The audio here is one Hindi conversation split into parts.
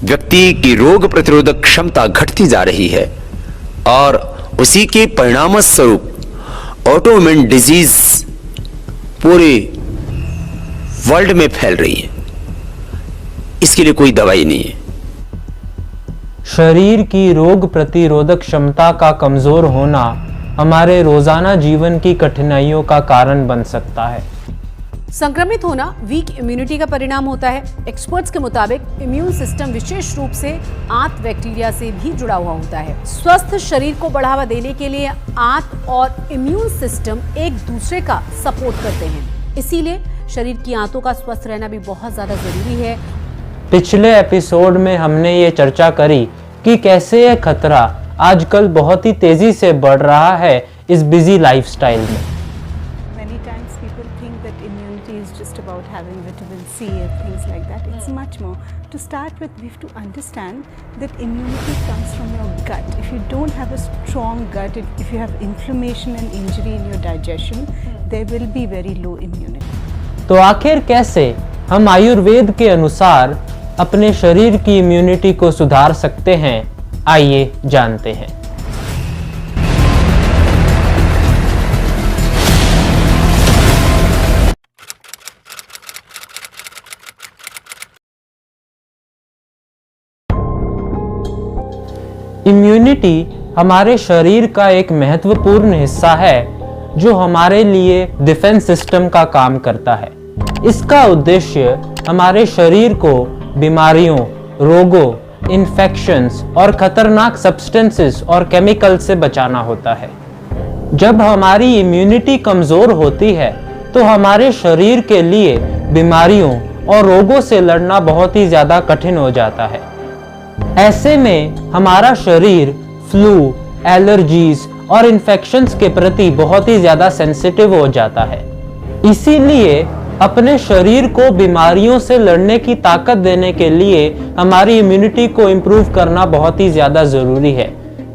व्यक्ति की रोग प्रतिरोधक क्षमता घटती जा रही है और उसी के परिणाम स्वरूप ऑटोइम्यून डिजीज पूरे वर्ल्ड में फैल रही है। इसके लिए कोई दवाई नहीं है। शरीर की रोग प्रतिरोधक क्षमता का कमजोर होना हमारे रोजाना जीवन की कठिनाइयों का कारण बन सकता है। संक्रमित होना वीक इम्यूनिटी का परिणाम होता है। एक्सपर्ट्स के मुताबिक इम्यून सिस्टम विशेष रूप से आंत बैक्टीरिया से भी जुड़ा हुआ होता है। स्वस्थ शरीर को बढ़ावा देने के लिए आंत और इम्यून सिस्टम एक दूसरे का सपोर्ट करते हैं। इसीलिए शरीर की आंतों का स्वस्थ रहना भी बहुत ज्यादा जरूरी है। पिछले एपिसोड में हमने ये चर्चा करी कि कैसे यह खतरा आजकल बहुत ही तेजी से बढ़ रहा है इस बिजी लाइफस्टाइल में। Many times people think that immunity is just about having vitamin C and things like that. It's much more. To start with, we have to understand that immunity comes from your gut. If you don't have a strong gut, if you have inflammation and injury in your digestion, there will be very low immunity. तो आखिर कैसे हम आयुर्वेद के अनुसार अपने शरीर की इम्यूनिटी को सुधार सकते हैं, आइए जानते हैं। इम्यूनिटी हमारे शरीर का एक महत्वपूर्ण हिस्सा है जो हमारे लिए डिफेंस सिस्टम का काम करता है। इसका उद्देश्य हमारे शरीर को बीमारियों, रोगों, इन्फेक्शंस और खतरनाक सब्सटेंसेस और केमिकल से बचाना होता है। जब हमारी इम्यूनिटी कमजोर होती है तो हमारे शरीर के लिए बीमारियों और रोगों से लड़ना बहुत ही ज्यादा कठिन हो जाता है। ऐसे में हमारा शरीर फ्लू, एलर्जीज और इन्फेक्शंस के प्रति बहुत ही ज्यादा सेंसिटिव हो जाता है। इसीलिए अपने शरीर को बीमारियों से लड़ने की ताकत देने के लिए हमारी इम्यूनिटी को इम्प्रूव करना बहुत ही ज्यादा जरूरी है।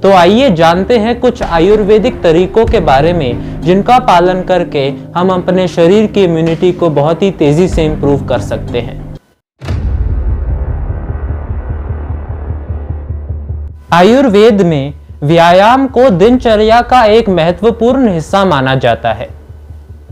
तो आइए जानते हैं कुछ आयुर्वेदिक तरीकों के बारे में जिनका पालन करके हम अपने शरीर की इम्यूनिटी को बहुत ही तेजी से इम्प्रूव कर सकते हैं। आयुर्वेद में व्यायाम को दिनचर्या का एक महत्वपूर्ण हिस्सा माना जाता है।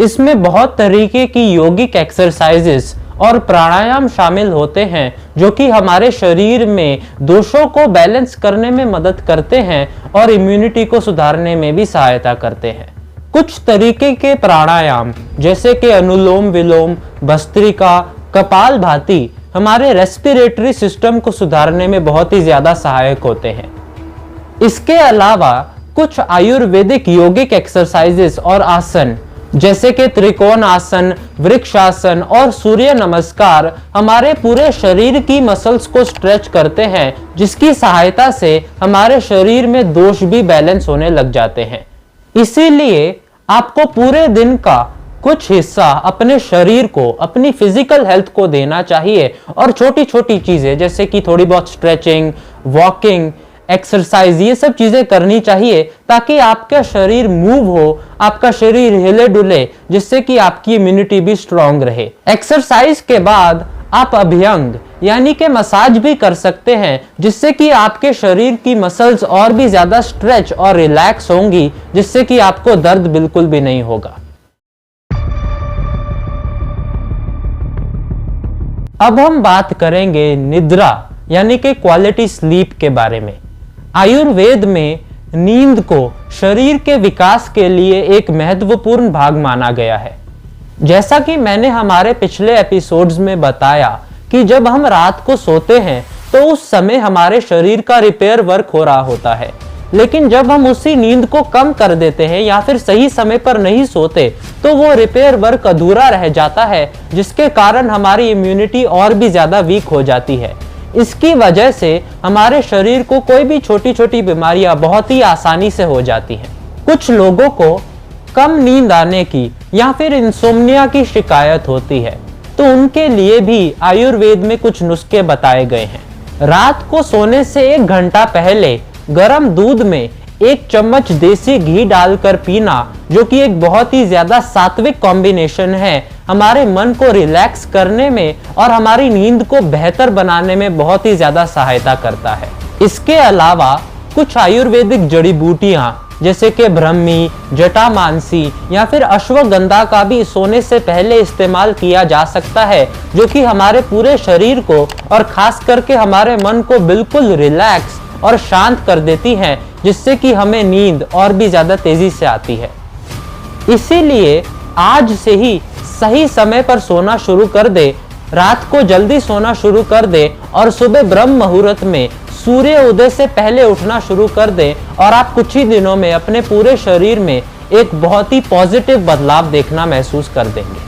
इसमें बहुत तरीके की योगिक एक्सरसाइजेस और प्राणायाम शामिल होते हैं जो कि हमारे शरीर में दोषों को बैलेंस करने में मदद करते हैं और इम्यूनिटी को सुधारने में भी सहायता करते हैं। कुछ तरीके के प्राणायाम जैसे कि अनुलोम विलोम, भस्त्रिका, कपालभाति हमारे रेस्पिरेटरी सिस्टम को सुधारने में बहुत ही ज्यादा सहायक होते हैं। इसके अलावा कुछ आयुर्वेदिक योगिक एक्सरसाइजेस और आसन जैसे कि त्रिकोण आसन, वृक्षासन और सूर्य नमस्कार हमारे पूरे शरीर की मसल्स को स्ट्रेच करते हैं, जिसकी सहायता से हमारे शरीर में दोष भी बैलेंस होने लग जाते हैं। इसीलिए आपको पूरे दिन का कुछ हिस्सा अपने शरीर को, अपनी फिजिकल हेल्थ को देना चाहिए और छोटी छोटी चीजें जैसे कि थोड़ी बहुत स्ट्रेचिंग, वॉकिंग, एक्सरसाइज, ये सब चीजें करनी चाहिए ताकि आपका शरीर मूव हो, आपका शरीर हिले डुले, जिससे कि आपकी इम्यूनिटी भी स्ट्रांग रहे। एक्सरसाइज के बाद आप अभ्यंग यानी कि मसाज भी कर सकते हैं, जिससे कि आपके शरीर की मसल्स और भी ज्यादा स्ट्रेच और रिलैक्स होंगी, जिससे कि आपको दर्द बिल्कुल भी नहीं होगा। अब हम बात करेंगे निद्रा यानी कि क्वालिटी स्लीप के बारे में। आयुर्वेद में नींद को शरीर के विकास के लिए एक महत्वपूर्ण भाग माना गया है। जैसा कि मैंने हमारे पिछले एपिसोड्स में बताया कि जब हम रात को सोते हैं तो उस समय हमारे शरीर का रिपेयर वर्क हो रहा होता है, लेकिन जब हम उसी नींद को कम कर देते हैं या फिर सही समय पर नहीं सोते तो वो रिपेयर वर्क अधूरा रह जाता है, जिसके कारण हमारी इम्यूनिटी और भी ज्यादा वीक हो जाती है। इसकी वजह से हमारे शरीर को कोई भी छोटी छोटी बीमारियां बहुत ही आसानी से हो जाती हैं। कुछ लोगों को कम नींद आने की या फिर इंसोम्निया की शिकायत होती है, तो उनके लिए भी आयुर्वेद में कुछ नुस्खे बताए गए हैं। रात को सोने से 1 घंटा पहले गर्म दूध में 1 चम्मच देसी घी डालकर पीना, जो कि एक बहुत ही ज्यादा सात्विक कॉम्बिनेशन है, हमारे मन को रिलैक्स करने में और हमारी नींद को बेहतर बनाने में बहुत ही ज्यादा सहायता करता है। इसके अलावा कुछ आयुर्वेदिक जड़ी बूटियां जैसे कि ब्रह्मी, जटामांसी या फिर अश्वगंधा का भी सोने से पहले इस्तेमाल किया जा सकता है, जो कि हमारे पूरे शरीर को और खास करके हमारे मन को बिल्कुल रिलैक्स और शांत कर देती हैं, जिससे कि हमें नींद और भी ज़्यादा तेज़ी से आती है। इसीलिए आज से ही सही समय पर सोना शुरू कर दे, रात को जल्दी सोना शुरू कर दे और सुबह ब्रह्म मुहूर्त में सूर्य उदय से पहले उठना शुरू कर दें और आप कुछ ही दिनों में अपने पूरे शरीर में एक बहुत ही पॉजिटिव बदलाव देखना महसूस कर देंगे।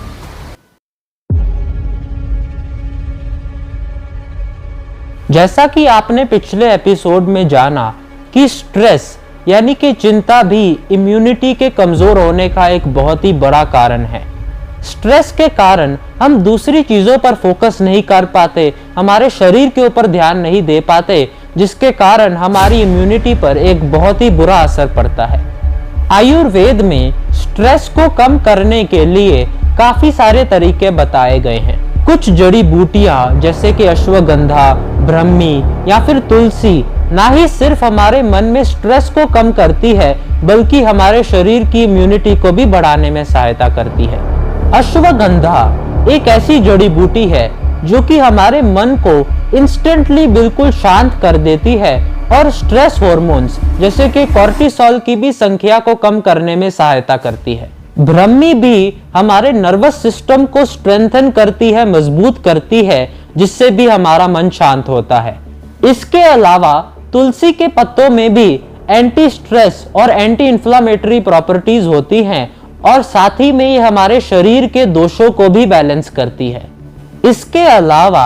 जैसा कि आपने पिछले एपिसोड में जाना कि स्ट्रेस यानी कि चिंता भी इम्यूनिटी के कमजोर होने का एक बहुत ही बड़ा कारण है। स्ट्रेस के कारण हम दूसरी चीजों पर फोकस नहीं कर पाते, हमारे शरीर के ऊपर ध्यान नहीं दे पाते, जिसके कारण हमारी इम्यूनिटी पर एक बहुत ही बुरा असर पड़ता है। आयुर्वेद में स्ट्रेस को कम करने के लिए काफी सारे तरीके बताए गए हैं। कुछ जड़ी बूटियां जैसे कि अश्वगंधा, ब्रह्मी या फिर तुलसी ना ही सिर्फ हमारे मन में स्ट्रेस को कम करती है, बल्कि हमारे शरीर की इम्यूनिटी को भी बढ़ाने में सहायता करती है। अश्वगंधा एक ऐसी जड़ी बूटी है जो कि हमारे मन को इंस्टेंटली बिल्कुल शांत कर देती है और स्ट्रेस हार्मोन्स जैसे कि कॉर्टिसोल की भी संख्या को कम करने में सहायता करती है। ब्रह्मी भी हमारे नर्वस सिस्टम को स्ट्रेंथन करती है, मजबूत करती है, जिससे भी हमारा मन शांत होता है। इसके अलावा तुलसी के पत्तों में भी एंटी स्ट्रेस और एंटी इंफ्लेमेटरी प्रॉपर्टीज होती हैं और साथ ही में ये हमारे शरीर के दोषों को भी बैलेंस करती है। इसके अलावा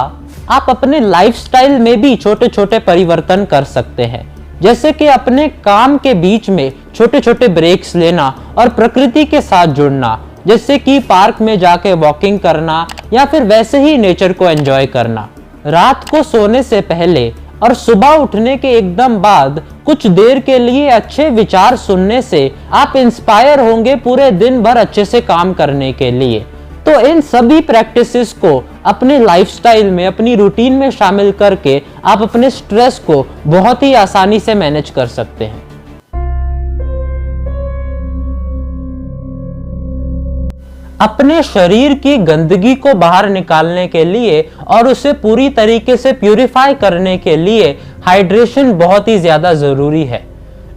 आप अपने लाइफस्टाइल में भी छोटे छोटे परिवर्तन कर सकते हैं, जैसे कि अपने काम के बीच में छोटे छोटे ब्रेक्स लेना और प्रकृति के साथ जुड़ना, जैसे कि पार्क में जाके वॉकिंग करना या फिर वैसे ही नेचर को एंजॉय करना। रात को सोने से पहले और सुबह उठने के एकदम बाद कुछ देर के लिए अच्छे विचार सुनने से आप इंस्पायर होंगे पूरे दिन भर अच्छे से काम करने के लिए। तो इन सभी प्रैक्टिसेस को अपने लाइफस्टाइल में, अपनी रूटीन में शामिल करके आप अपने स्ट्रेस को बहुत ही आसानी से मैनेज कर सकते हैं। अपने शरीर की गंदगी को बाहर निकालने के लिए और उसे पूरी तरीके से प्यूरिफाई करने के लिए हाइड्रेशन बहुत ही ज्यादा जरूरी है।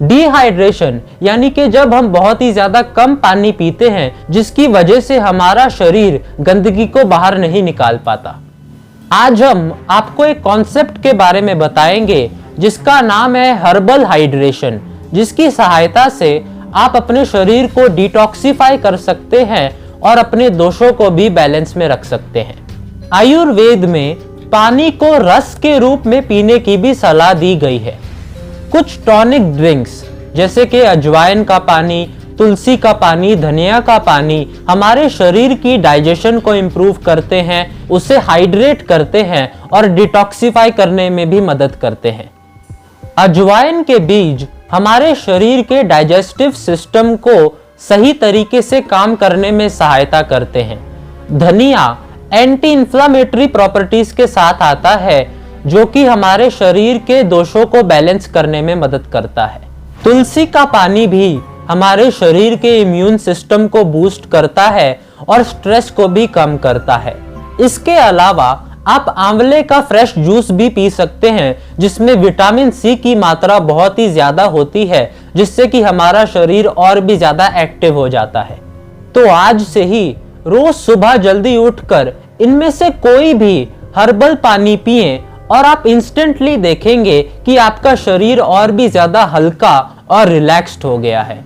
डिहाइड्रेशन यानी कि जब हम बहुत ही ज्यादा कम पानी पीते हैं, जिसकी वजह से हमारा शरीर गंदगी को बाहर नहीं निकाल पाता। आज हम आपको एक कॉन्सेप्ट के बारे में बताएंगे जिसका नाम है हर्बल हाइड्रेशन, जिसकी सहायता से आप अपने शरीर को डिटॉक्सिफाई कर सकते हैं और अपने दोषों को भी बैलेंस में रख सकते हैं। आयुर्वेद में पानी को रस के रूप में पीने की भी सलाह दी गई है। कुछ टॉनिक ड्रिंक्स जैसे कि अजवाइन का पानी, तुलसी का पानी, धनिया का पानी हमारे शरीर की डाइजेशन को इम्प्रूव करते हैं, उसे हाइड्रेट करते हैं और डिटॉक्सिफाई करने में भी मदद करते हैं। अजवाइन के बीज हमारे शरीर के डाइजेस्टिव सिस्टम को सही तरीके से काम करने में सहायता करते हैं। धनिया एंटी इंफ्लेमेटरी प्रॉपर्टीज के साथ आता है, जो कि हमारे शरीर के दोषों को बैलेंस करने में मदद करता है। तुलसी का पानी भी हमारे शरीर के इम्यून सिस्टम को बूस्ट करता है और स्ट्रेस को भी कम करता है। इसके अलावा आप आंवले का फ्रेश जूस भी पी सकते हैं, जिसमें विटामिन सी की मात्रा बहुत ही ज्यादा होती है, जिससे कि हमारा शरीर और भी ज्यादा एक्टिव हो जाता है। तो आज से ही रोज सुबह जल्दी उठकर इनमें से कोई भी हर्बल पानी पिएं और आप इंस्टेंटली देखेंगे कि आपका शरीर और भी ज्यादा हल्का और रिलैक्स्ड हो गया है।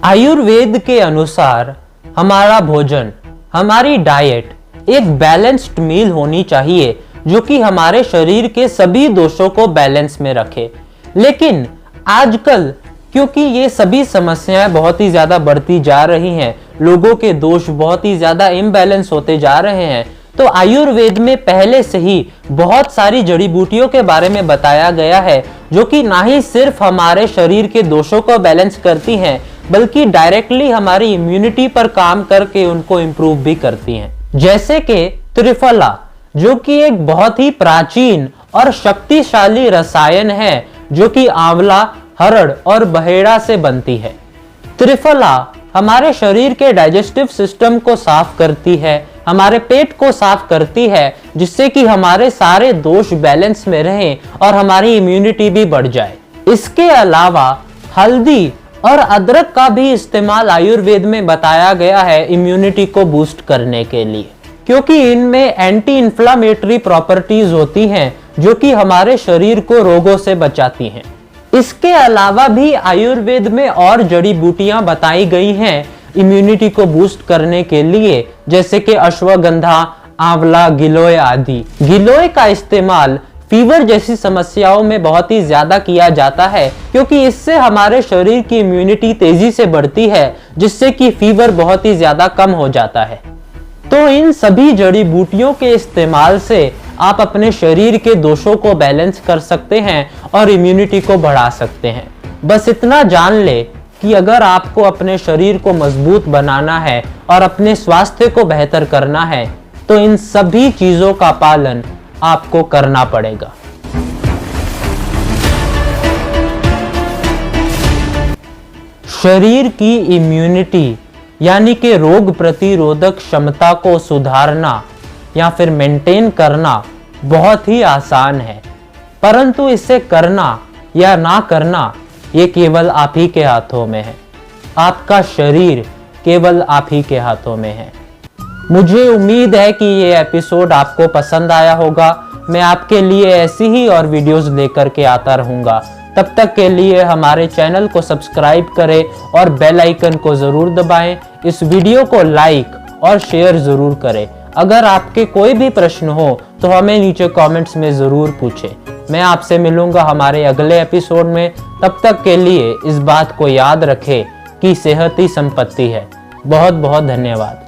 आयुर्वेद के अनुसार हमारा भोजन, हमारी डाइट एक बैलेंस्ड मील होनी चाहिए, जो कि हमारे शरीर के सभी दोषों को बैलेंस में रखे। लेकिन आजकल क्योंकि ये सभी समस्याएं बहुत ही ज्यादा बढ़ती जा रही हैं, लोगों के दोष बहुत ही ज्यादा इम्बैलेंस होते जा रहे हैं, तो आयुर्वेद में पहले से ही बहुत सारी जड़ी बूटियों के बारे में बताया गया है जो कि ना ही सिर्फ हमारे शरीर के दोषों को बैलेंस करती हैं बल्कि डायरेक्टली हमारी इम्यूनिटी पर काम करके उनको इम्प्रूव भी करती हैं। जैसे कि त्रिफला, जो कि एक बहुत ही प्राचीन और शक्तिशाली रसायन है जो कि आंवला, हरड़ और बहेड़ा से बनती है। त्रिफला हमारे शरीर के डाइजेस्टिव सिस्टम को साफ करती है, हमारे पेट को साफ करती है, जिससे कि हमारे सारे दोष बैलेंस में रहें और हमारी इम्यूनिटी भी बढ़ जाए। इसके अलावा हल्दी और अदरक का भी इस्तेमाल आयुर्वेद में बताया गया है इम्यूनिटी को बूस्ट करने के लिए, क्योंकि इनमें एंटी इन्फ्लामेटरी प्रॉपर्टीज होती हैं जो कि हमारे शरीर को रोगों से बचाती हैं। इसके अलावा भी आयुर्वेद में और जड़ी बूटियां बताई गई हैं इम्यूनिटी को बूस्ट करने के लिए, जैसे कि अश्वगंधा, आंवला, गिलोय आदि। गिलोय का इस्तेमाल फीवर जैसी समस्याओं में बहुत ही ज्यादा किया जाता है, क्योंकि इससे हमारे शरीर की इम्यूनिटी तेजी से बढ़ती है, जिससे कि फीवर बहुत ही ज्यादा कम हो जाता है। तो इन सभी जड़ी बूटियों के इस्तेमाल से आप अपने शरीर के दोषों को बैलेंस कर सकते हैं और इम्यूनिटी को बढ़ा सकते हैं। बस इतना जान ले कि अगर आपको अपने शरीर को मजबूत बनाना है और अपने स्वास्थ्य को बेहतर करना है तो इन सभी चीजों का पालन आपको करना पड़ेगा। शरीर की इम्यूनिटी यानी कि रोग प्रतिरोधक क्षमता को सुधारना या फिर मेंटेन करना बहुत ही आसान है, परंतु इसे करना या ना करना ये केवल आप ही के हाथों में है। आपका शरीर केवल आप ही के हाथों में है। मुझे उम्मीद है कि ये एपिसोड आपको पसंद आया होगा। मैं आपके लिए ऐसी ही और वीडियोस लेकर के आता रहूंगा। तब तक के लिए हमारे चैनल को सब्सक्राइब करें और बेल आइकन को जरूर दबाएं। इस वीडियो को लाइक और शेयर जरूर करें। अगर आपके कोई भी प्रश्न हो तो हमें नीचे कमेंट्स में जरूर पूछें। मैं आपसे मिलूंगा हमारे अगले एपिसोड में। तब तक के लिए इस बात को याद रखें कि सेहत ही संपत्ति है। बहुत बहुत धन्यवाद।